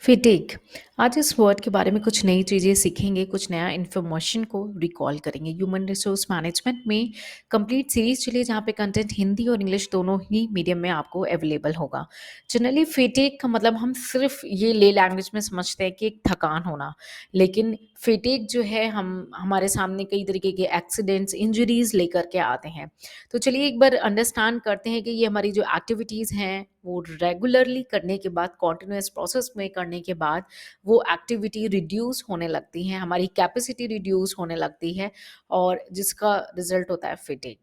फिटिग। आज इस वर्ड के बारे में कुछ नई चीज़ें सीखेंगे, कुछ नया इन्फॉर्मेशन को रिकॉल करेंगे। ह्यूमन रिसोर्स मैनेजमेंट में कंप्लीट सीरीज चलिए जहाँ पे कंटेंट हिंदी और इंग्लिश दोनों ही मीडियम में आपको अवेलेबल होगा। जनरली फिटिग का मतलब हम सिर्फ ये ले लैंग्वेज में समझते हैं कि एक थकान होना, लेकिन फिटिग जो है हम हमारे सामने कई तरीके के एक्सीडेंट्स, इंजरीज लेकर के आते हैं। तो चलिए एक बार अंडरस्टैंड करते हैं कि ये हमारी जो एक्टिविटीज़ हैं वो रेगुलरली करने के बाद कॉन्टिन्यूस प्रोसेस में करने के बाद वो एक्टिविटी रिड्यूस होने लगती हैं, हमारी कैपेसिटी रिड्यूस होने लगती है और जिसका रिजल्ट होता है फिटिग।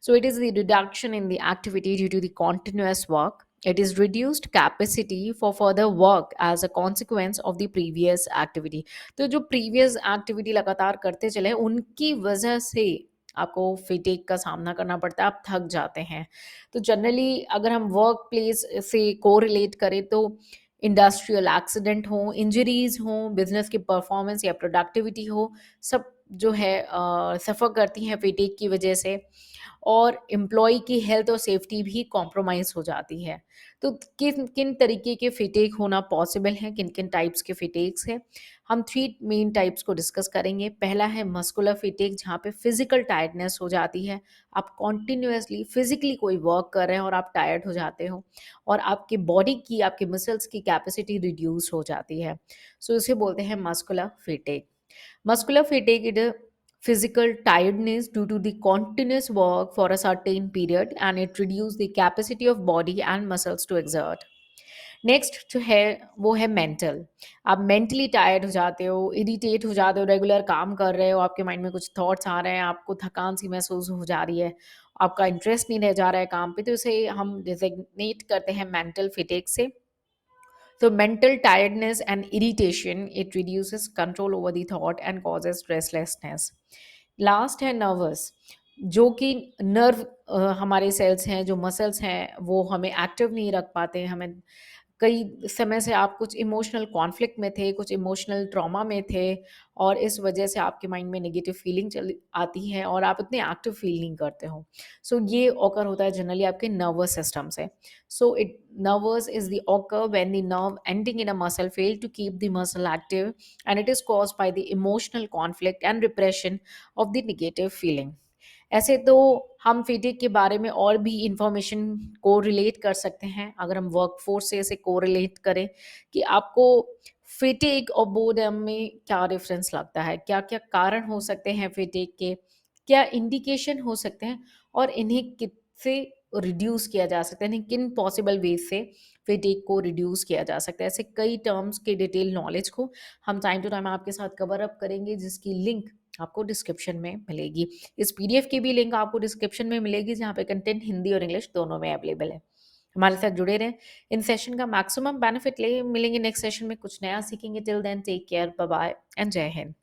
So it is the reduction in the activity due to the continuous work. It is reduced capacity for further work as a consequence of the previous activity. तो जो previous activity लगातार करते चले उनकी वजह से आपको फिटिग का सामना करना पड़ता है, आप थक जाते हैं। तो जनरली अगर हम वर्क प्लेस से कोरिलेट करें तो इंडस्ट्रियल एक्सीडेंट हो, इंजरीज हो, बिजनेस की परफॉर्मेंस या प्रोडक्टिविटी हो, सब जो है सफ़र करती हैं फिटिग की वजह से और एम्प्लॉय की हेल्थ और सेफ्टी भी कॉम्प्रोमाइज़ हो जाती है। तो किन किन तरीके के फिटिग होना पॉसिबल हैं, किन-किन टाइप्स के फिटिग्स हैं, हम 3 मेन टाइप्स को डिस्कस करेंगे। पहला है मस्कुलर फिटिग जहाँ पे फिज़िकल टायर्डनेस हो जाती है। आप कंटीन्यूअसली फिज़िकली कोई वर्क कर रहे हैं और आप टायर्ड हो जाते हो और आपकी बॉडी की, आपके मसल्स की कैपेसिटी रिड्यूस हो जाती है। सो इसे बोलते हैं muscular फिटिग। Muscular fatigue is a physical tiredness due to the continuous work for a certain period and it reduces the capacity of body and muscles to exert. Next जो है वो है मेंटल। आप मेंटली टायर्ड हो जाते हो, irritate हो जाते हो, रेगुलर काम कर रहे हो, आपके माइंड में कुछ थॉट्स आ रहे हैं, आपको थकान सी महसूस हो जा रही है, आपका इंटरेस्ट नहीं रह जा रहा है काम पे, तो इसे हम डिजिग्नेट करते हैं मेंटल फिटिक से। So, mental tiredness and irritation, it reduces control over the thought and causes restlessness. Last है नर्वस, जो कि नर्व हमारे सेल्स हैं, जो मसल्स हैं, वो हमें एक्टिव नहीं रख पाते हैं, हमें कई समय से आप कुछ इमोशनल कॉन्फ्लिक्ट में थे, कुछ इमोशनल ट्रॉमा में थे और इस वजह से आपके माइंड में नेगेटिव फीलिंग चली आती है और आप इतने एक्टिव फील नहीं करते हो। सो ये ऑकर होता है जनरली आपके नर्वस सिस्टम से। So it nervous is the occur when the nerve ending in a muscle fail to keep the muscle active and it is caused by the emotional conflict and repression of the negative feeling. ऐसे तो हम फिटिक के बारे में और भी information को relate कर सकते हैं अगर हम वर्कफोर्स से इसे को रिलेट करें कि आपको फिटिक और बोर्डम में क्या डिफरेंस लगता है, क्या क्या कारण हो सकते हैं फिटिक के, क्या इंडिकेशन हो सकते हैं और इन्हें किससे रिड्यूस किया जा सकता है, यानी किन पॉसिबल वेज से फिटिक को रिड्यूस किया जा सकता है। ऐसे कई टर्म्स के डिटेल नॉलेज को हम टाइम टू टाइम आपके साथ कवर अप करेंगे जिसकी लिंक आपको डिस्क्रिप्शन में मिलेगी। इस पीडीएफ की भी लिंक आपको डिस्क्रिप्शन में मिलेगी जहाँ पे कंटेंट हिंदी और इंग्लिश दोनों में अवेलेबल है। हमारे साथ जुड़े रहें, इन सेशन का मैक्सिमम बेनिफिट ले मिलेंगे नेक्स्ट सेशन में कुछ नया सीखेंगे। Till then take care, bye bye and Jai Hind.